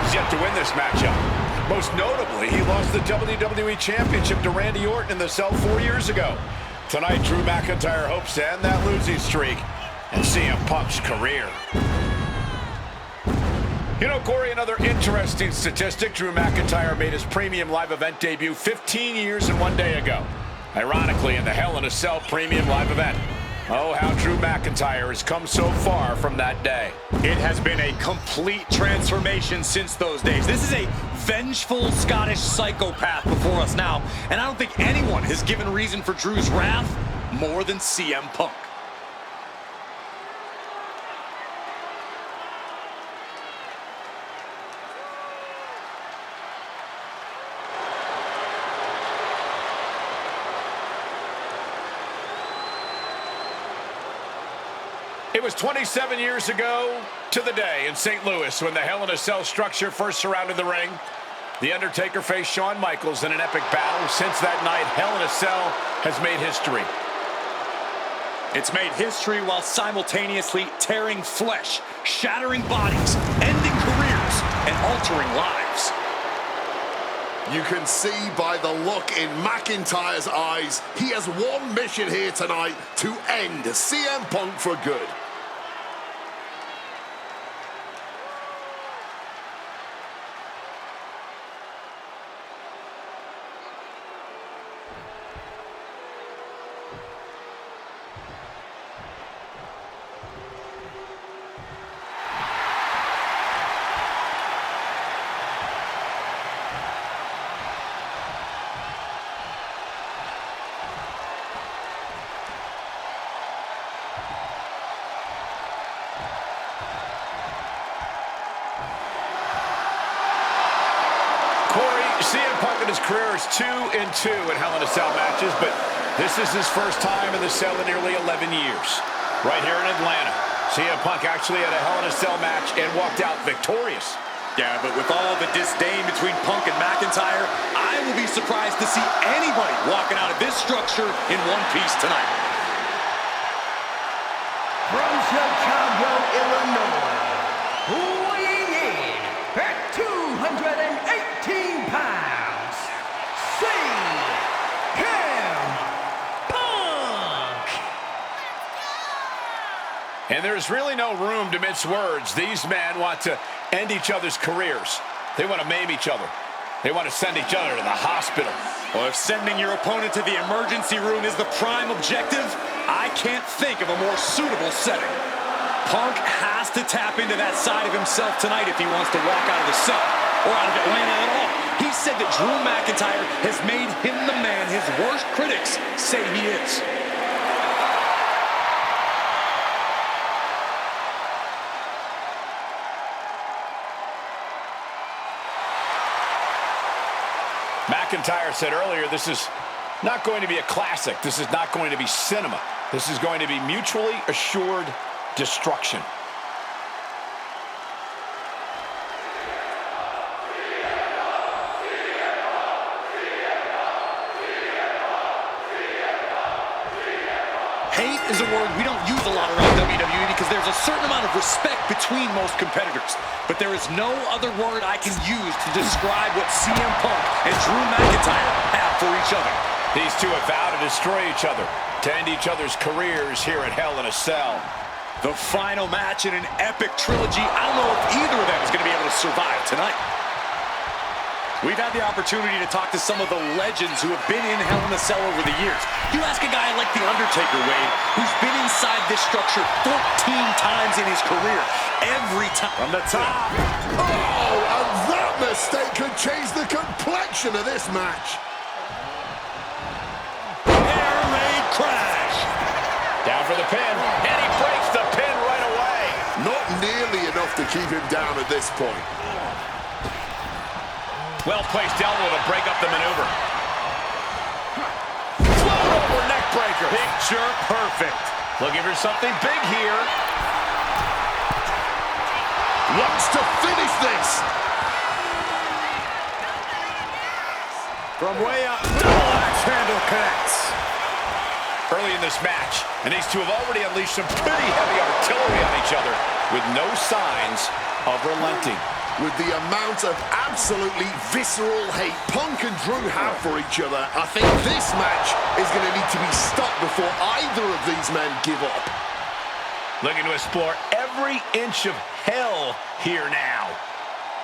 He's yet to win this matchup. Most notably, he lost the WWE Championship to Randy Orton in the cell 4 years ago. Tonight, Drew McIntyre hopes to end that losing streak and CM Punk's career. You know, Corey, another interesting statistic. Drew McIntyre made his premium live event debut 15 years and 1 day ago. Ironically, in the Hell in a Cell premium live event. Oh, how Drew McIntyre has come so far from that day. It has been a complete transformation since those days. This is a vengeful Scottish psychopath before us now, and I don't think anyone has given reason for Drew's wrath more than CM Punk. It was 27 years ago to the day in St. Louis when the Hell in a Cell structure first surrounded the ring. The Undertaker faced Shawn Michaels in an epic battle. Since that night, Hell in a Cell has made history. It's made history while simultaneously tearing flesh, shattering bodies, ending careers, and altering lives. You can see by the look in McIntyre's eyes, he has one mission here tonight: to end CM Punk for good. CM Punk in his career is 2-2 in Hell in a Cell matches, but this is his first time in the cell in nearly 11 years. Right here in Atlanta, CM Punk actually had a Hell in a Cell match and walked out victorious. Yeah, but with all the disdain between Punk and McIntyre, I will be surprised to see anybody walking out of this structure in one piece tonight. From Chicago, Illinois, weighing in at 218 pounds, CM Punk! And there's really no room to mince words. These men want to end each other's careers. They want to maim each other. They want to send each other to the hospital. Well, if sending your opponent to the emergency room is the prime objective, I can't think of a more suitable setting. Punk has to tap into that side of himself tonight if he wants to walk out of the cell, or out of Atlanta at all. He said that Drew McIntyre has made him the man his worst critics say he is. McIntyre said earlier, this is not going to be a classic. This is not going to be cinema. This is going to be mutually assured destruction. Hate is a word we don't use a lot around WWE because there's a certain amount of respect between most competitors. But there is no other word I can use to describe what CM Punk and Drew McIntyre have for each other. These two have vowed to destroy each other, to end each other's careers here at Hell in a Cell. The final match in an epic trilogy. I don't know if either of them is going to be able to survive tonight. We've had the opportunity to talk to some of the legends who have been in Hell in a Cell over the years. You ask a guy like The Undertaker, Wade, who's been inside this structure 14 times in his career. Every time. From the top. Oh, and that mistake could change the complexion of this match. Air raid crash. Down for the pin, and he breaks the pin right away. Not nearly enough to keep him down at this point. Well-placed elbow to break up the maneuver. Float over neck breaker. Picture perfect. Looking for something big here. Wants to finish this. From way up, double axe handle connects. early in this match, and these two have already unleashed some pretty heavy artillery on each other with no signs of relenting. With the amount of absolutely visceral hate Punk and Drew have for each other, I think this match is going to need to be stopped before either of these men give up. Looking to explore every inch of hell here now.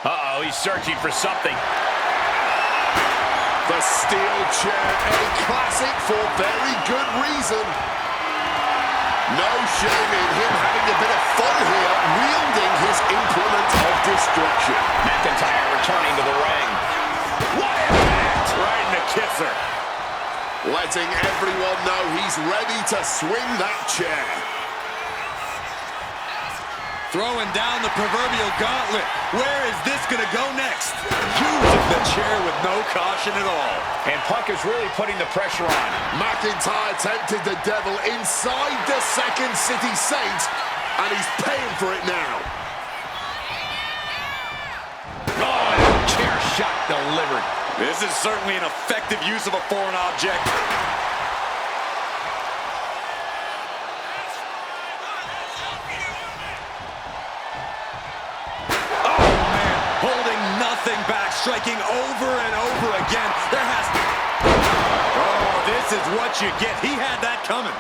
Uh-oh, he's searching for something. The steel chair, a classic for very good reason. No shame in him having a bit of fun here, wielding his implement of destruction. McIntyre returning to the ring. What impact! Right in the kisser. Letting everyone know he's ready to swing that chair. Throwing down the proverbial gauntlet. Where is this going to go next? Using the chair with no caution at all. And Punk is really putting the pressure on. McIntyre tempted the devil inside the Second City Saint, and he's paying for it now. Oh, chair shot delivered. This is certainly an effective use of a foreign object. Striking over and over again. There has to... Oh, this is what you get. He had that coming.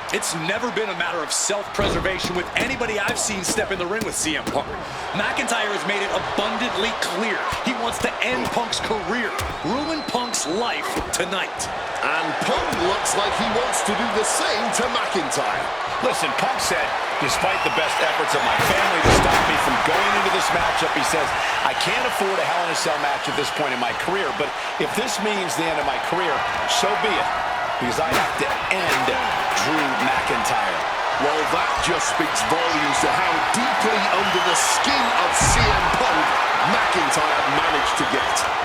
It's never been a matter of self-preservation with anybody I've seen step in the ring with CM Punk. McIntyre has made it abundantly clear he wants to end Punk's career, ruin Punk's life tonight. And Punk looks like he wants to do the same to McIntyre. Listen, Punk said, despite the best efforts of my family to stop me from going into this matchup, he says, I can't afford a Hell in a Cell match at this point in my career, but if this means the end of my career, so be it, because I have to end Drew McIntyre. Well, that just speaks volumes to how deeply under the skin of CM Punk McIntyre managed to get.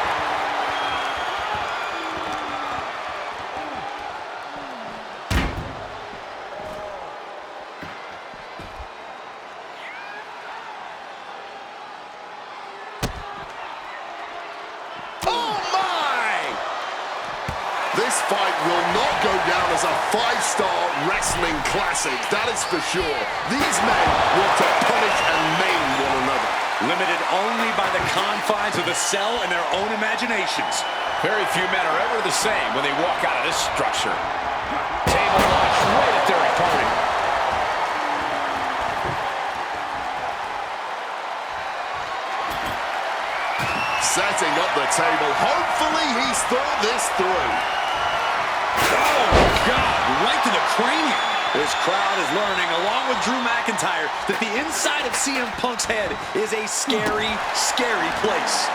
This fight will not go down as a 5-star wrestling classic, that is for sure. These men want to punish and maim one another. Limited only by the confines of the cell and their own imaginations. Very few men are ever the same when they walk out of this structure. Table launch right at their opponent. Setting up the table. Hopefully he's thought this through. Oh, God, right to the cranium. This crowd is learning, along with Drew McIntyre, that the inside of CM Punk's head is a scary, scary place.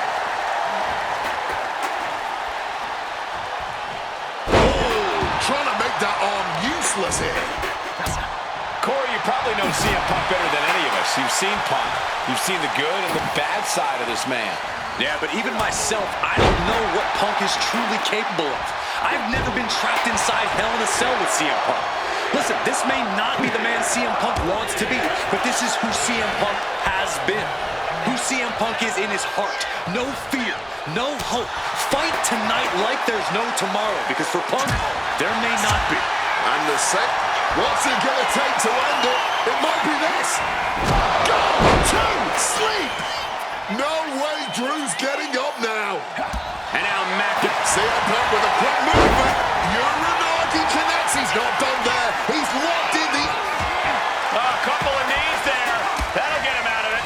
Oh, trying to make that arm useless here. Corey, you probably know CM Punk better than any of us. You've seen Punk. You've seen the good and the bad side of this man. Yeah, but even myself, I don't know what Punk is truly capable of. I've never been trapped inside Hell in a Cell with CM Punk. Listen, this may not be the man CM Punk wants to be, but this is who CM Punk has been. Who CM Punk is in his heart. No fear, no hope. Fight tonight like there's no tomorrow, because for Punk, there may not be. And the set, what's it gonna take to end it? It might be this. Go to sleep. No way Drew's getting up now. And now CM Punk with a quick movement. Uranagi connects. He's not done there. He's locked in the... a couple of knees there. That'll get him out of it.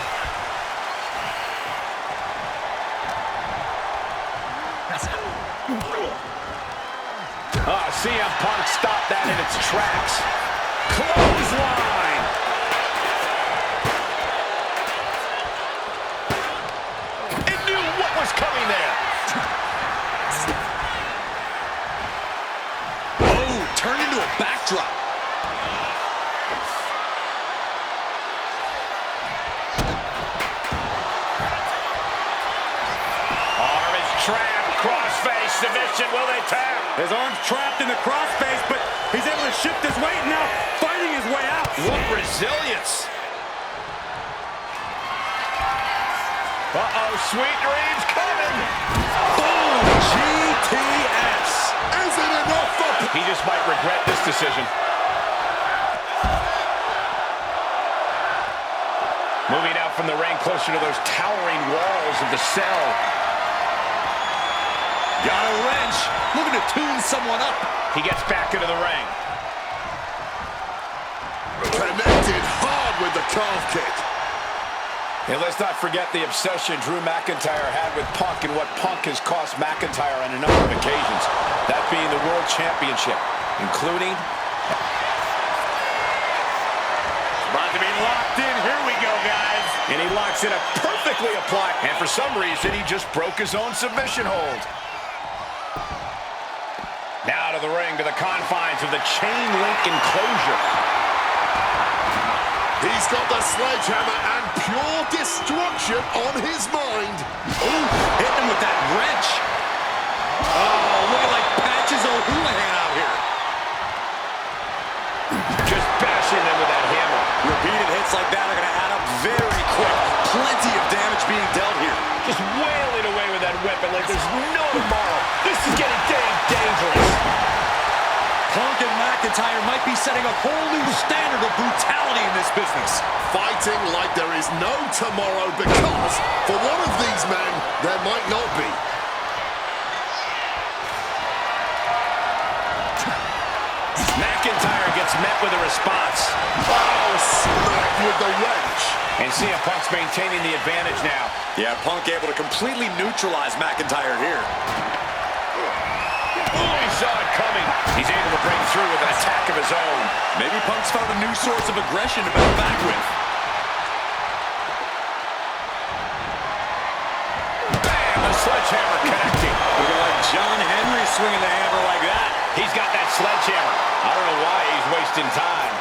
CM Punk stopped that in its tracks. Clothesline. It knew what was coming there. Turn into a backdrop. Arm is trapped. Crossface submission. Will they tap? His arm's trapped in the crossface, but he's able to shift his weight and now fighting his way out. What resilience. Uh-oh, sweet dreams coming. Boom! GTS. Is it enough for He just might regret this decision. Moving out from the ring closer to those towering walls of the cell. Got a wrench. Looking to tune someone up. He gets back into the ring. Connected hard with the calf kick. And let's not forget the obsession Drew McIntyre had with Punk and what Punk has cost McIntyre on a number of occasions. That being the World Championship, including... About to be locked in. Here we go, guys. And he locks in a perfectly applied... And for some reason, he just broke his own submission hold. Now to the ring, to the confines of the chain link enclosure. He's got the sledgehammer and pure destruction on his mind. Ooh, hitting him with that wrench. Oh, looking like Patches O'Houlihan out here. Just bashing them with that hammer. Repeated hits like that are going to add up very quick. Plenty of damage being dealt here. Just wailing away with that weapon like there's no tomorrow. This is getting damn dangerous. Punk and McIntyre might be setting a whole new standard of brutality in this business. Fighting like there is no tomorrow because for one of these men, there might not be. McIntyre gets met with a response. Oh, smack with the wrench. And CM Punk's maintaining the advantage now. Yeah, Punk able to completely neutralize McIntyre here. Oh, he saw it coming. He's able to break through with an attack of his own. Maybe Punk's found a new source of aggression to battle back with. Bam! The sledgehammer connecting. Looking like John Henry swinging the hammer like that. He's got that sledgehammer. I don't know why he's wasting time.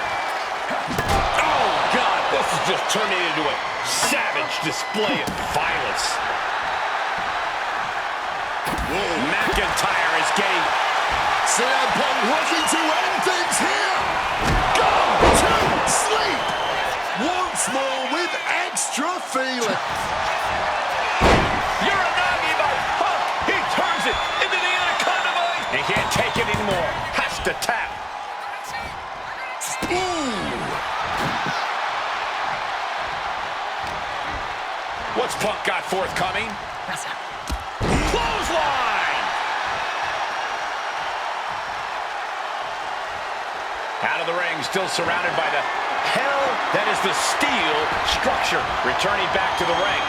Oh, God! This is just turning into a savage display of violence. Whoa. McIntyre is getting... CM Punk looking to end things here. Go to sleep. Once more with extra feeling. You're a nagi by Punk. He turns it into the Anaconda Mine. He can't take it anymore. Has to tap. Ooh. What's Punk got forthcoming? Clothesline! Out of the ring, still surrounded by the hell that is the steel structure. Returning back to the ring.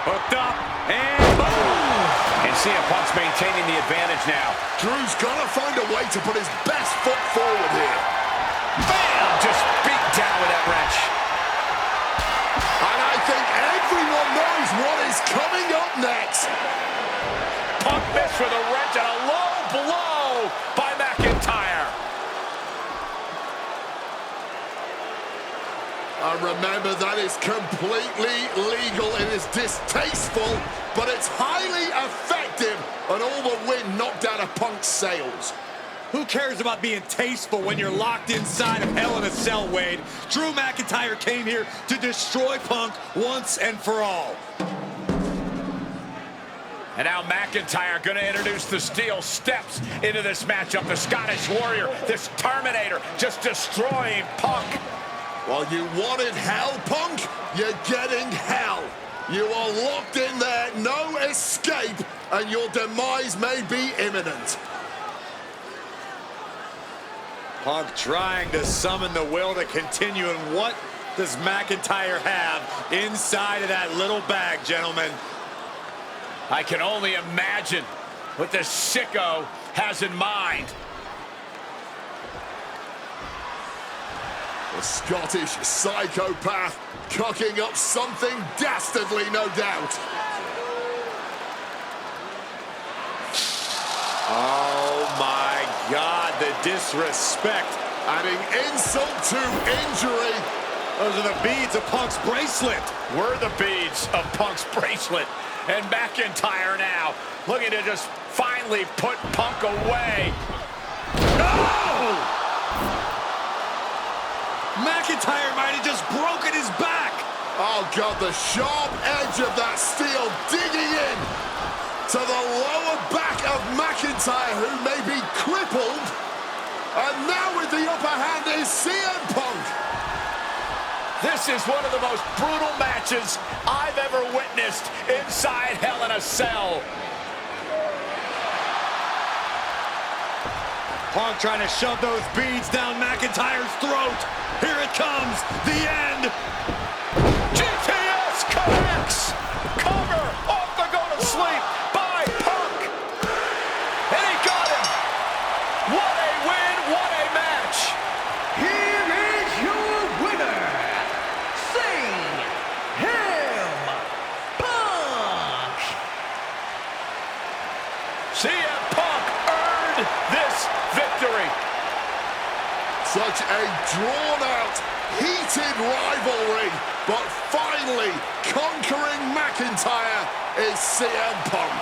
Hooked up, and boom! And CM Punk's maintaining the advantage now. Drew's got to find a way to put his best foot forward here. Bam! Just beat down with that wrench. And I think everyone knows what is coming up next. Punk missed with a wrench and a low blow by McIntyre. And remember, that is completely legal. It is distasteful, but it's highly effective. And all the wind knocked out of Punk's sails. Who cares about being tasteful when you're locked inside of Hell in a Cell, Wade? Drew McIntyre came here to destroy Punk once and for all. And now McIntyre going to introduce the steel steps into this matchup. The Scottish Warrior, this Terminator, just destroying Punk. Well, you wanted hell, Punk? You're getting hell. You are locked in there, no escape, and your demise may be imminent. Punk trying to summon the will to continue, and what does McIntyre have inside of that little bag, gentlemen? I can only imagine what this sicko has in mind. The Scottish psychopath cooking up something dastardly, no doubt. Oh my God, the disrespect. Adding insult to injury. Those are the beads of Punk's bracelet. We're the beads of Punk's bracelet. And McIntyre now looking to just finally put Punk away. No! McIntyre might have just broken his back. Oh, God, the sharp edge of that steel digging in to the lower back of McIntyre, who may be crippled. And now with the upper hand is CM Punk. This is one of the most brutal matches I've ever witnessed inside Hell in a Cell. Punk trying to shove those beads down McIntyre's throat. Here it comes, the end. GTS connects. Cover off the go to sleep by Punk. And he got him. What a win, what a match. Here is your winner, CM Punk. CM Punk earned this victory. Such a drawn-out, heated rivalry, but finally conquering McIntyre is CM Punk.